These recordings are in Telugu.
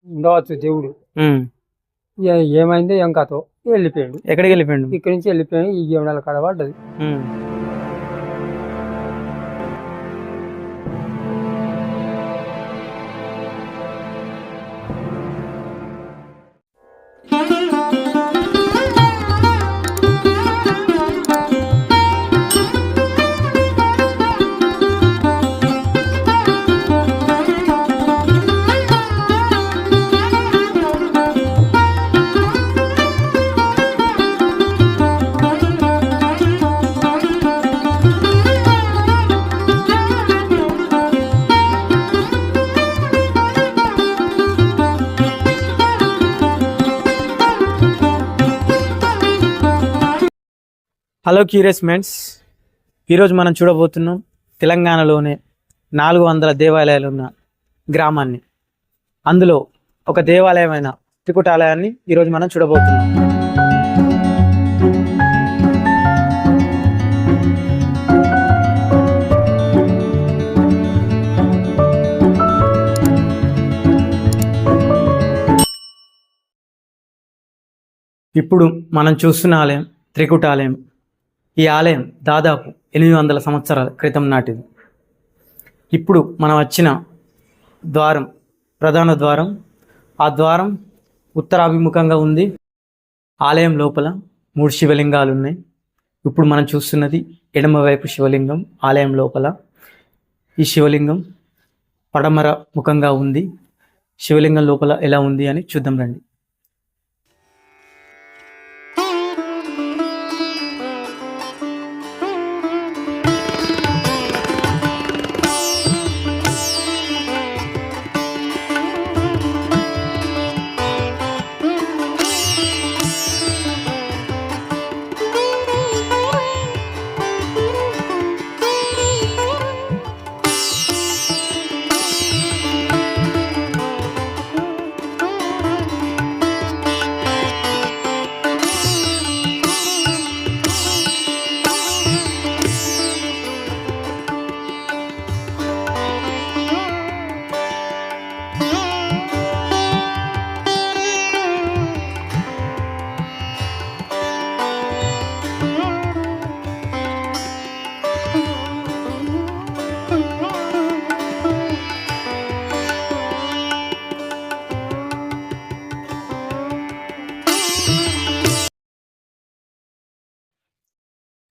ఉండవచ్చు దేవుడు. ఉమ్. ఏమైందో ఏం కథో వెళ్ళిపోయాడు. ఎక్కడికి వెళ్ళిపోయిండు? ఇక్కడి నుంచి వెళ్ళిపోయాడు. ఈ జీవనాల కాడ పడ్డది. ఉమ్. హలో క్యూరియస్ మెంట్స్, ఈరోజు మనం చూడబోతున్నాం తెలంగాణలోనే 400 దేవాలయాలు ఉన్న గ్రామాన్ని. అందులో ఒక దేవాలయమైన త్రికుటాలయాన్ని ఈరోజు మనం చూడబోతున్నాం. ఇప్పుడు మనం చూస్తున్న ఆలయం త్రికుటాలయం. ఈ ఆలయం దాదాపు 800 సంవత్సరాల క్రితం నాటిది. ఇప్పుడు మనం వచ్చిన ద్వారం ప్రధాన ద్వారం. ఆ ద్వారం ఉత్తరాభిముఖంగా ఉంది. ఆలయం లోపల 3 శివలింగాలు ఉన్నాయి. ఇప్పుడు మనం చూస్తున్నది ఎడమవైపు శివలింగం. ఆలయం లోపల ఈ శివలింగం పడమర ముఖంగా ఉంది. శివలింగం లోపల ఎలా ఉంది అని చూద్దాం రండి.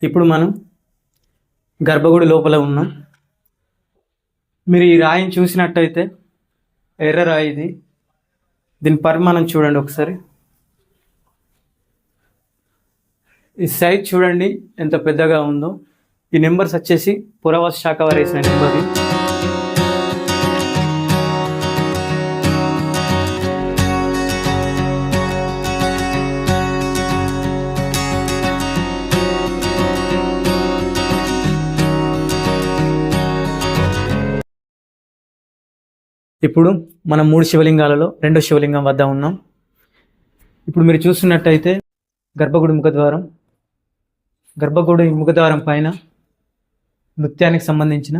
ఇప్పుడు మనం గర్భగుడి లోపల ఉన్నాం. మీరు ఈ రాయిని చూసినట్టయితే ఎర్ర రాయి ఇది. దీని పరిమాణం చూడండి ఒకసారి. ఈ సైజ్ చూడండి ఎంత పెద్దగా ఉందో. ఈ నెంబర్స్ వచ్చేసి పురావస్తు శాఖ వారు వేసిన నెంబర్. ఇప్పుడు మనం 3 శివలింగాలలో 2వ శివలింగం వద్ద ఉన్నాం. ఇప్పుడు మీరు చూస్తున్నట్టయితే గర్భగుడి ముఖద్వారం. గర్భగుడి ముఖద్వారం పైన నృత్యానికి సంబంధించిన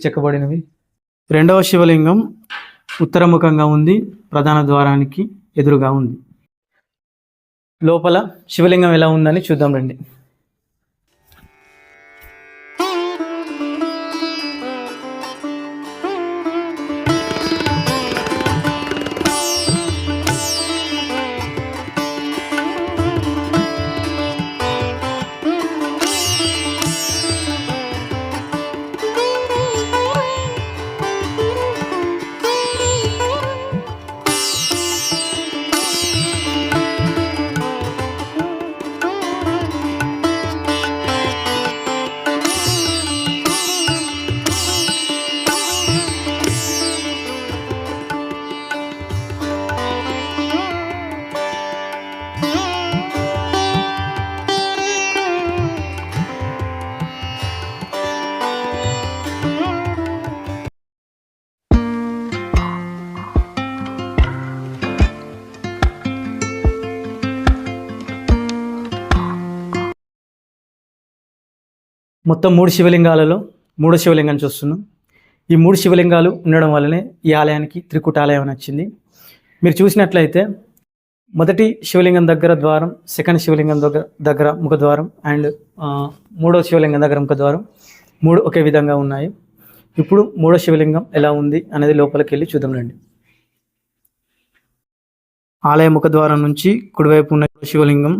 చెక్కబడినవి. 2వ శివలింగం ఉత్తరముఖంగా ఉంది. ప్రధాన ద్వారానికి ఎదురుగా ఉంది. లోపల శివలింగం ఎలా ఉందని చూద్దాం రండి. మొత్తం 3 శివలింగాలలో 3వ శివలింగం చూస్తున్నాం. ఈ 3 శివలింగాలు ఉండడం వల్లనే ఈ ఆలయానికి త్రికుటాలయం అని వచ్చింది. మీరు చూసినట్లయితే మొదటి శివలింగం దగ్గర ద్వారం, సెకండ్ శివలింగం దగ్గర ముఖద్వారం అండ్ మూడో శివలింగం దగ్గర ముఖద్వారం 3 ఒకే విధంగా ఉన్నాయి. ఇప్పుడు మూడో శివలింగం ఎలా ఉంది అనేది లోపలికి వెళ్ళి చూద్దాం రండి. ఆలయ ముఖద్వారం నుంచి కుడివైపు ఉన్న శివలింగం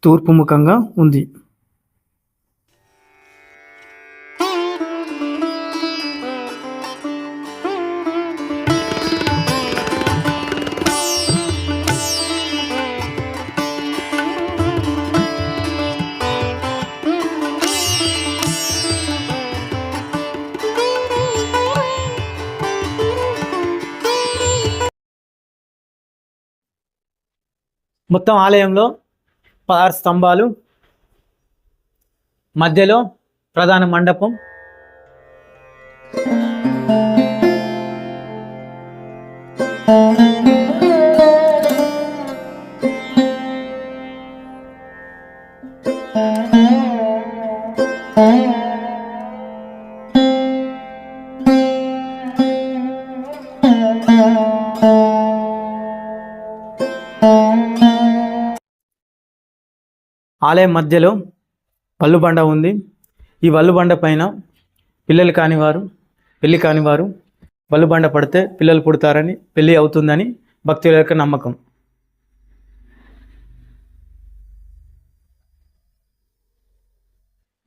తూర్పు ముఖంగా ఉంది. మొత్తం ఆలయంలో 16 స్తంభాలు, మధ్యలో ప్రధాన మండపం, ఆలయం మధ్యలో వల్లుబండ ఉంది. ఈ వల్లుబండ పైన పిల్లలు కానివారు, పెళ్ళి కానివారు వల్లుబండ పడితే పిల్లలు పుడతారని, పెళ్ళి అవుతుందని భక్తుల యొక్క నమ్మకం.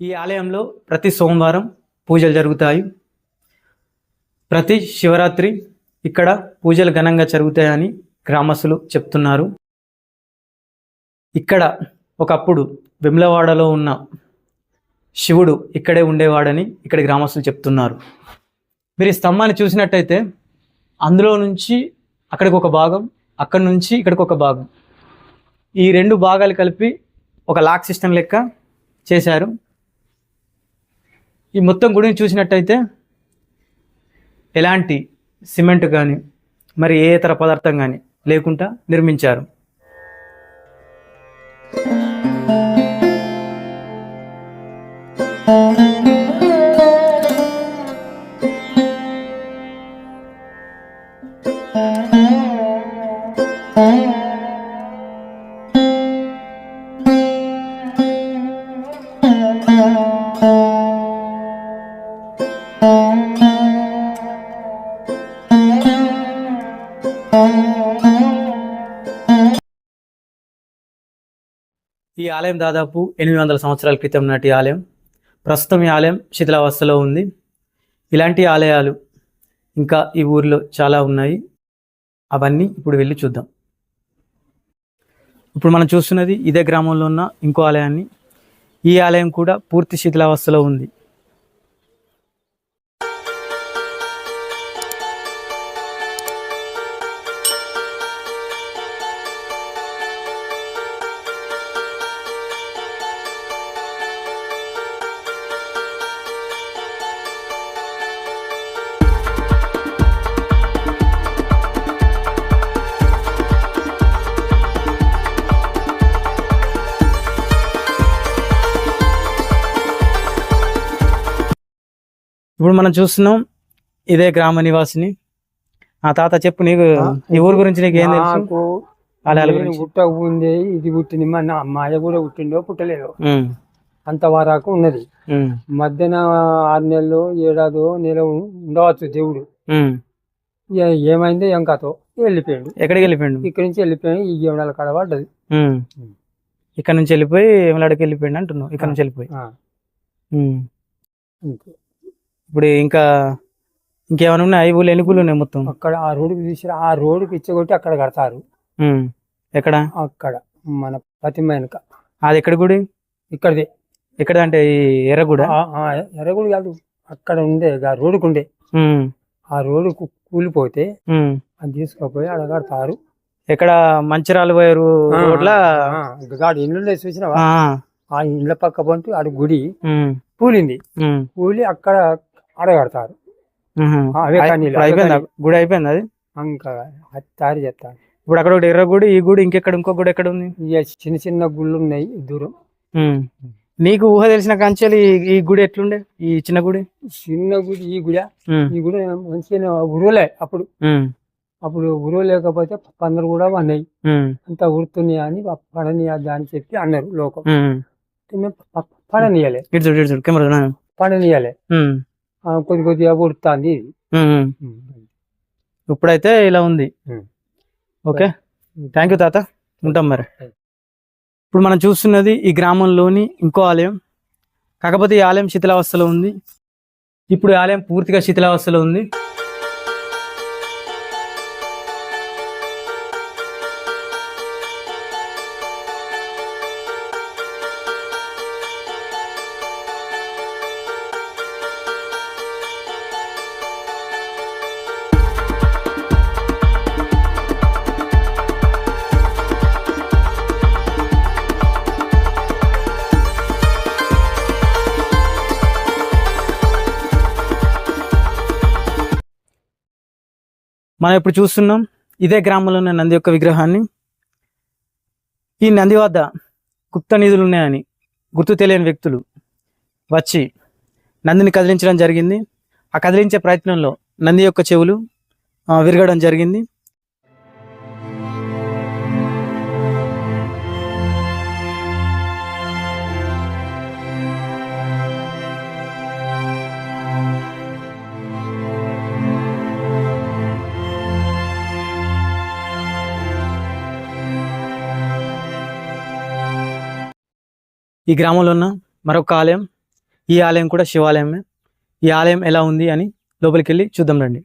ఈ ఆలయంలో ప్రతి సోమవారం పూజలు జరుగుతాయి. ప్రతి శివరాత్రి ఇక్కడ పూజలు ఘనంగా జరుగుతాయని గ్రామస్తులు చెప్తున్నారు. ఇక్కడ ఒకప్పుడు వెమ్లవాడలో ఉన్న శివుడు ఇక్కడే ఉండేవాడని ఇక్కడి గ్రామస్తులు చెప్తున్నారు. మీరు ఈ స్తంభాన్ని చూసినట్టయితే అందులో నుంచి అక్కడికి ఒక భాగం, అక్కడి నుంచి ఇక్కడికి ఒక భాగం, ఈ 2 భాగాలు కలిపి ఒక లాక్ సిస్టమ్ లెక్క చేశారు. ఈ మొత్తం గుడిని చూసినట్టయితే ఎలాంటి సిమెంట్ కానీ మరి ఏ ఇతర పదార్థం కానీ లేకుండా నిర్మించారు. ఈ ఆలయం దాదాపు 800 సంవత్సరాల క్రితం నాటి ఆలయం. ప్రస్తుతం ఈ ఆలయం శిథిలావస్థలో ఉంది. ఇలాంటి ఆలయాలు ఇంకా ఈ ఊరిలో చాలా ఉన్నాయి. అవన్నీ ఇప్పుడు వెళ్ళి చూద్దాం. ఇప్పుడు మనం చూస్తున్నది ఇదే గ్రామంలో ఉన్న ఇంకో ఆలయాన్ని. ఈ ఆలయం కూడా పూర్తి శిథిలావస్థలో ఉంది. ఇప్పుడు మనం చూస్తున్నాం ఇదే గ్రామ నివాసిని. ఆ తాత చెప్పు, నీకు ఈ ఊరు గురించి నీకు ఏం తెలుసు? నాకు ఆలయాల నేను గురించి. పుట్టక ఉంది, ఇది పుట్టింది, మా అమ్మాయి కూడా పుట్టిండో పుట్టలేదో అంతవరకు ఉన్నది. మధ్యన 6 నెలలు 7 నెల ఉండవచ్చు దేవుడు. ఏమైందో ఏం కథో వెళ్ళిపోయాడు. ఎక్కడికి వెళ్ళిపోయాడు? ఇక్కడి నుంచి వెళ్ళిపోయి ఈ జీవనాల కాడ పడ్డది. ఇక్కడ నుంచి వెళ్ళిపోయి ఏమలాడికి వెళ్ళిపోయాడు అంటున్నావు. ఇక్కడ నుంచి వెళ్ళిపోయి అంతే. ఇప్పుడు ఇంకా ఇంకేమైనా ఉన్నాయి? ఊళ్ళు ఎన్ని గుళ్ళు ఉన్నాయి మొత్తం? అక్కడ ఆ రోడ్డుకి తీసి ఆ రోడ్డుకి ఇచ్చగొట్టి అక్కడ కడతారు. ఎక్కడ? అక్కడ మన ప్రతిమ వెనుక. అది ఎక్కడ గుడి? ఇక్కడదే. ఎక్కడ అంటే ఈ ఎర్రగూడ? ఎర్రగుడి కాదు, అక్కడ ఉండే రోడ్డుకు ఉండే. ఆ రోడ్డు కూలిపోతే అది తీసుకుపోయి అక్కడ కడతారు. ఎక్కడ? మంచిరాలు వైరు రోడ్ల గాడి ఇల్లు చూసినావా? ఆ ఇళ్ళ పక్క పంటు ఆడ గుడి కూలింది. కూలి అక్కడ అడగడతారు. అయిపోయింది గుడి? అయిపోయింది అది ఇంకా తయారు చేస్తారు. ఇప్పుడు అక్కడ ఒకటి ఎర్ర గుడి, ఈ గుడి, ఇంకెక్కడ ఇంకో గుడి ఎక్కడ ఉంది? ఇక చిన్న చిన్న గుళ్ళు ఉన్నాయి దూరం. నీకు ఊహ తెలిసిన కంచెలు ఈ గుడి ఎట్లుండే, ఈ చిన్న గుడి? చిన్న గుడి ఈ గుడి మంచిగా ఉరువలే అప్పుడు ఉరువ లేకపోతే పందులు కూడా ఉన్నాయి, అంత ఉరుతున్నాయి అని పడనీయద్దా అని చెప్పి అన్నారు లోకం. మేము పడనీయలే పడనీయలే కొద్దిగా ఉడుతుంది ఇది. ఇప్పుడైతే ఇలా ఉంది. ఓకే, థ్యాంక్ యూ తాత, ఉంటాం మరి. ఇప్పుడు మనం చూస్తున్నది ఈ గ్రామంలోని ఇంకో ఆలయం. కాకపోతే ఈ ఆలయం శిథిలావస్థలో ఉంది. ఇప్పుడు ఈ ఆలయం పూర్తిగా శిథిలావస్థలో ఉంది. మనం ఇప్పుడు చూస్తున్నాం ఇదే గ్రామంలో ఉన్న నంది యొక్క విగ్రహాన్ని. ఈ నంది వద్ద గుప్త నిధులు ఉన్నాయని గుర్తు తెలియని వ్యక్తులు వచ్చి నందిని కదిలించడం జరిగింది. ఆ కదిలించే ప్రయత్నంలో నంది యొక్క చెవులు విరగడం జరిగింది. ఈ గ్రామంలో ఉన్న మరొక ఆలయం, ఈ ఆలయం కూడా శివాలయమే. ఈ ఆలయం ఎలా ఉంది అని లోపలికి వెళ్ళి చూద్దాం రండి.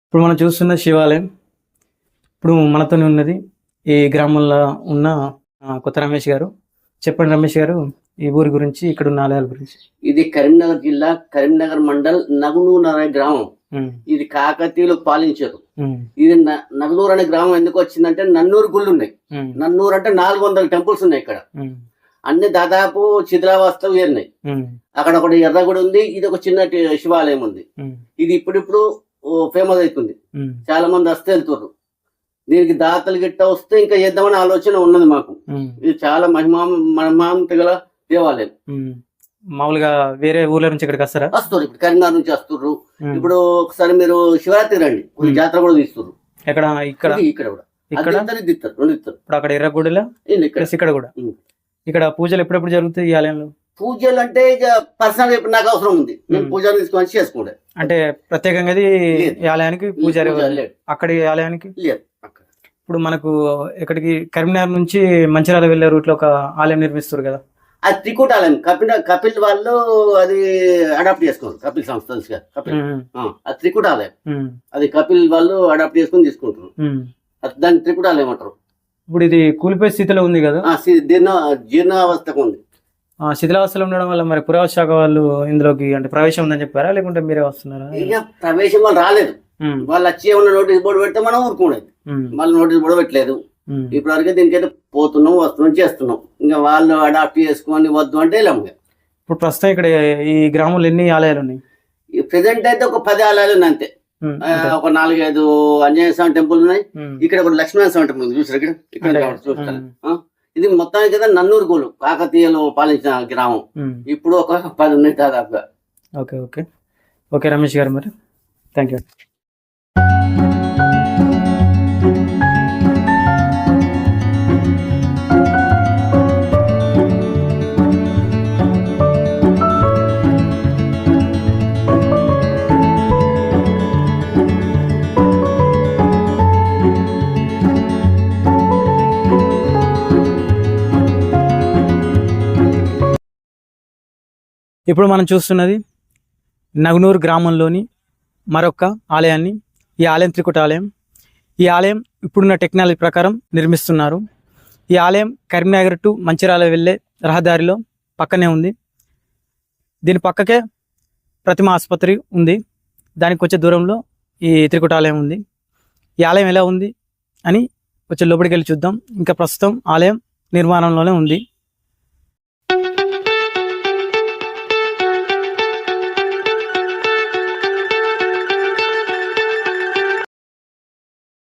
ఇప్పుడు మనం చూస్తున్న శివాలయం. ఇప్పుడు మనతోనే ఉన్నది ఈ గ్రామంలో ఉన్న కొత్త రమేష్ గారు. చెప్పండి రమేష్ గారు, ఈ ఊరి గురించి, ఇక్కడ ఉన్న ఆలయాల గురించి. ఇది కరీంనగర్ జిల్లా, కరీంనగర్ మండల్, నగునూరు అనే గ్రామం. ఇది కాకతీయులు పాలించారు. ఇది నగునూరు అనే గ్రామం ఎందుకు వచ్చిందంటే నన్నూరు గుళ్ళు ఉన్నాయి. నన్నూరు అంటే 400 టెంపుల్స్ ఉన్నాయి ఇక్కడ. అన్ని దాదాపు శిథిలావస్థలు ఏరినాయి. అక్కడ ఒకటి ఎర్ర గుడి ఉంది, ఇది ఒక చిన్న శివాలయం ఉంది. ఇది ఇప్పుడిప్పుడు ఫేమస్ అవుతుంది, చాలా మంది వస్తే వెళ్తున్నారు. దీనికి దాతలు గిట్ట వస్తే ఇంకా చేద్దామని ఆలోచన ఉన్నది మాకు. ఇది చాలా మహిమాంత గల దేవాలయం. మామూలుగా వేరే ఊర్ల నుంచి ఇక్కడికి వస్తారు. ఇప్పుడు కరీంనగర్ నుంచి వస్తుర్రు. ఇప్పుడు ఒకసారి మీరు శివరాత్రి రండి, జాతర కూడా తీస్తున్నారు. ఎక్కడ? ఇక్కడ ఇక్కడ కూడా ఇస్తారు, 2 ఇస్తారు. ఇప్పుడు అక్కడ ఎర్రగూడలో, ఇక్కడ కూడా. ఇక్కడ పూజలు ఎప్పుడెప్పుడు జరుగుతాయి ఈ ఆలయంలో? పూజలు అంటే ఇక పర్సనల్ ఇప్పుడు నాకు అవసరం ఉంది, నేను పూజలు తీసుకొని చేసుకుంటే. అంటే ప్రత్యేకంగా ఈ ఆలయానికి పూజారి అక్కడ ఆలయానికి లేదు. ఇప్పుడు మనకు ఇక్కడికి కరీంనగర్ నుంచి మంచిర్యాల వెళ్లే రూట్ లో ఒక ఆలయం నిర్మిస్తారు కదా, అది త్రికూట ఆలయం. కపిల్ వాళ్ళు అది అడాప్ట్ చేసుకోవాలి, కపిల్ సంస్థ అది త్రికూట ఆలయం. అది కపిల్ వాళ్ళు అడాప్ట్ చేసుకుని తీసుకుంటారు, దాన్ని త్రికూట ఆలయం అంటారు. ఇప్పుడు ఇది కూలిపోయే స్థితిలో ఉంది కదా, జీర్ణావస్థకు ఉంది. శిథిలావస్థలో ఉండడం వల్ల మరి పురావస్తు శాఖ వాళ్ళు ఇందులోకి అంటే ప్రవేశం ఉందని చెప్పారా, లేకుంటే మీరే వస్తున్నారా? ఇక ప్రవేశం వాళ్ళు రాలేదు. వాళ్ళు వచ్చి ఏమన్నా నోటీస్ బోర్డు పెడితే మనం ఊరుకునేది. వాళ్ళు నోటీస్ బోర్డు పెట్టలేదు. ఇప్పటి వరకు దీనికైతే పోతున్నాం, వస్తున్నాం, చేస్తున్నాం. ఇంకా వాళ్ళు అడాప్ట్ చేసుకొని వద్దు అంటే వెళ్ళాము. ఇప్పుడు ప్రస్తుతం ఇక్కడ ఈ గ్రామంలో ఎన్ని ఆలయాలు ఉన్నాయి? ప్రెసెంట్ అయితే ఒక 10 ఆలయాలు ఉన్నాయి అంతే. ఒక 4-5 ఆంజనేయ స్వామి టెంపుల్ ఉన్నాయి. ఇక్కడ ఒక లక్ష్మణ స్వామి టెంపుల్ ఉంది, చూసారు ఇక్కడ చూస్తారు. ఇది మొత్తానికి కదా నన్నూరు గోలు కాకతీయులు పాలించిన గ్రామం. ఇప్పుడు ఒక 10 ఉన్నాయి దాదాపుగా. ఓకే ఓకే ఓకే రమేష్ గారు, మరి థ్యాంక్ యూ. ఇప్పుడు మనం చూస్తున్నది నగునూరు గ్రామంలోని మరొక ఆలయాన్ని, ఈ ఆలయం త్రికుటాలయం. ఈ ఆలయం ఇప్పుడున్న టెక్నాలజీ ప్రకారం నిర్మిస్తున్నారు. ఈ ఆలయం కరీంనగర్ టు మంచిర్యాల వెళ్ళే రహదారిలో పక్కనే ఉంది. దీని పక్కకే ప్రతిమ ఆసుపత్రి ఉంది. దానికి వచ్చే దూరంలో ఈ త్రికుటాలయం ఉంది. ఈ ఆలయం ఎలా ఉంది అని కొంచెం లోపలికి వెళ్ళి చూద్దాం. ఇంకా ప్రస్తుతం ఆలయం నిర్మాణంలోనే ఉంది.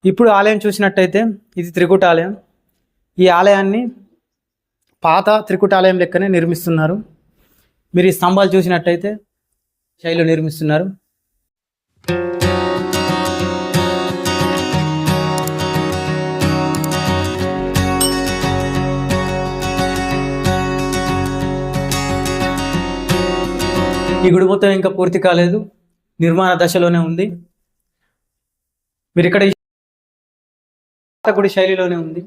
ఇప్పుడు ఆలయం చూసినట్టయితే ఇది త్రికుటాలయం. ఈ ఆలయాన్ని పాత త్రికుటాలయం లెక్కనే నిర్మిస్తున్నారు. మీరు ఈ స్తంభాలు చూసినట్టయితే శైలిలో నిర్మిస్తున్నారు. ఈ గుడి మొత్తం ఇంకా పూర్తి కాలేదు, నిర్మాణ దశలోనే ఉంది. మీరు ఇక్కడ పాత గుడి శైలిలోనే ఉంది.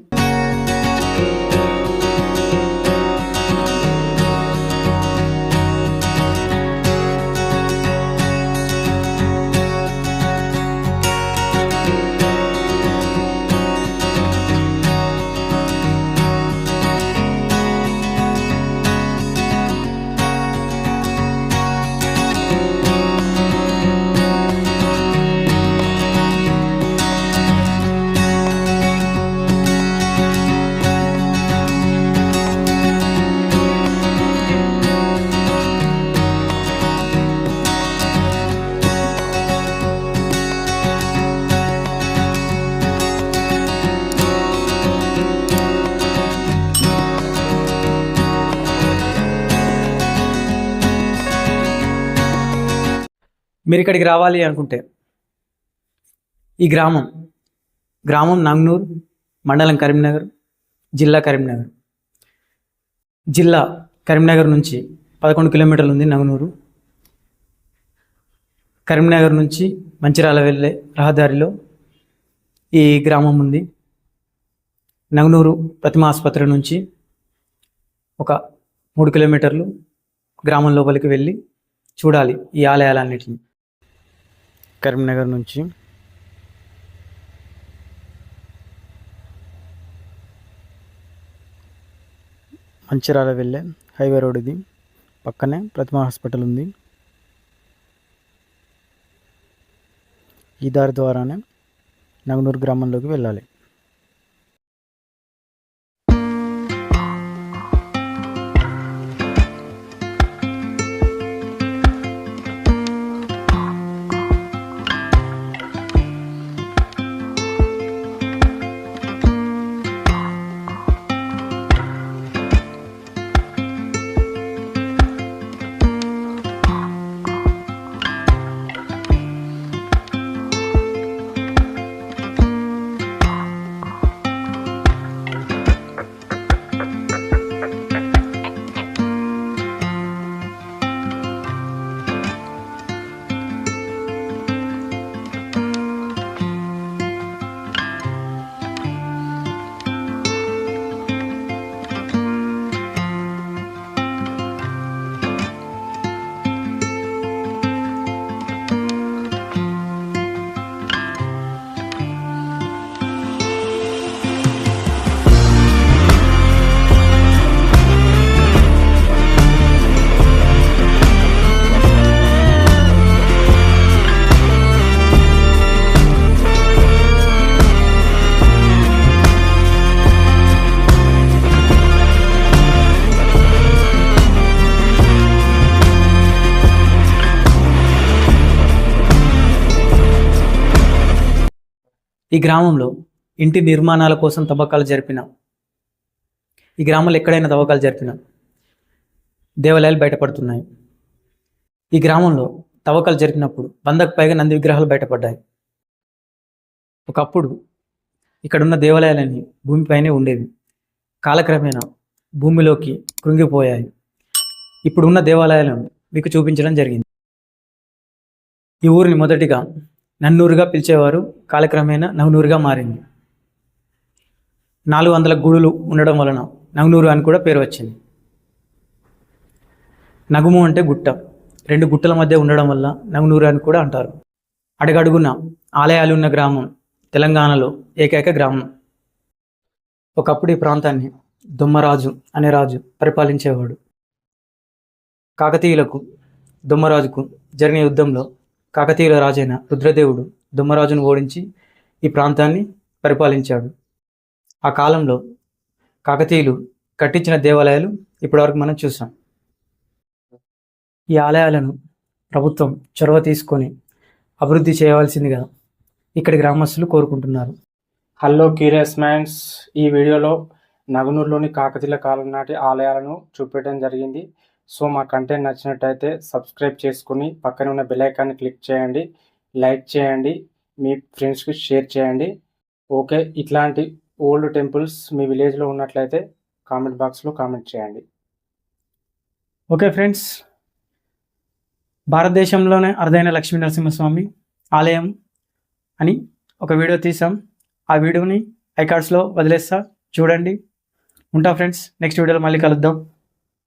మీరు ఇక్కడికి రావాలి అనుకుంటే ఈ గ్రామం నగునూరు, మండలం కరీంనగర్, జిల్లా కరీంనగర్. జిల్లా కరీంనగర్ నుంచి 11 కిలోమీటర్లు ఉంది నగునూరు. కరీంనగర్ నుంచి మంచిర్యాల వెళ్ళే రహదారిలో ఈ గ్రామం ఉంది. నగునూరు ప్రతిమ ఆసుపత్రి నుంచి ఒక 3 కిలోమీటర్లు గ్రామం లోపలికి వెళ్ళి చూడాలి ఈ ఆలయాలన్నిటిని. కరీంనగర్ నుంచి మంచిర్యాల వెళ్ళే హైవే రోడ్ ఇది. పక్కనే ప్రతిమ హాస్పిటల్ ఉంది. ఈ దారి ద్వారానే నగునూరు గ్రామంలోకి వెళ్ళాలి. ఈ గ్రామంలో ఇంటి నిర్మాణాల కోసం తవ్వకాలు జరిపిన, ఈ గ్రామంలో ఎక్కడైనా తవ్వకాలు జరిపిన దేవాలయాలు బయటపడుతున్నాయి. ఈ గ్రామంలో తవ్వకాలు జరిపినప్పుడు 100కు పైగా నంది విగ్రహాలు బయటపడ్డాయి. ఒకప్పుడు ఇక్కడున్న దేవాలయాలన్నీ భూమిపైనే ఉండేవి. కాలక్రమేణా భూమిలోకి కృంగిపోయాయి. ఇప్పుడున్న దేవాలయాలను మీకు చూపించడం జరిగింది. ఈ ఊరిని మొదటిగా నన్నూరుగా పిలిచేవారు, కాలక్రమేణా నగునూరుగా మారింది. 400 గుడులు ఉండడం వలన నగునూరు అని కూడా పేరు వచ్చింది. నగుము అంటే గుట్ట, రెండు గుట్టల మధ్య ఉండడం వల్ల నగునూరు అని కూడా అంటారు. అడుగడుగున ఆలయాలు ఉన్న గ్రామం తెలంగాణలో ఏకైక గ్రామం. ఒకప్పుడు ఈ ప్రాంతాన్ని దొమ్మరాజు అనే రాజు పరిపాలించేవాడు. కాకతీయులకు దొమ్మరాజుకు జరిగిన యుద్ధంలో కాకతీయుల రాజైన రుద్రదేవుడు దొమ్మరాజును ఓడించి ఈ ప్రాంతాన్ని పరిపాలించాడు. ఆ కాలంలో కాకతీయులు కట్టించిన దేవాలయాలు ఇప్పటివరకు మనం చూసాం. ఈ ఆలయాలను ప్రభుత్వం చొరవ తీసుకొని అభివృద్ధి చేయవలసిందిగా ఇక్కడి గ్రామస్తులు కోరుకుంటున్నారు. హలో క్యూరియస్ మైండ్స్, ఈ వీడియోలో నగునూరులోని కాకతీయుల కాలం నాటి ఆలయాలను చూపించడం జరిగింది. సో మా కంటెంట్ నచ్చినట్టయితే సబ్స్క్రైబ్ చేసుకుని పక్కన ఉన్న బెల్ ఐకాన్ని క్లిక్ చేయండి, లైక్ చేయండి, మీ ఫ్రెండ్స్కి షేర్ చేయండి. ఓకే, ఇట్లాంటి ఓల్డ్ టెంపుల్స్ మీ విలేజ్లో ఉన్నట్లయితే కామెంట్ బాక్స్లో కామెంట్ చేయండి. ఓకే ఫ్రెండ్స్, భారతదేశంలోనే అరుదైన లక్ష్మీ నరసింహస్వామి ఆలయం అని ఒక వీడియో తీసాం. ఆ వీడియోని ఐకార్డ్స్లో వదిలేస్తా, చూడండి. ఉంటా ఫ్రెండ్స్, నెక్స్ట్ వీడియోలో మళ్ళీ కలుద్దాం.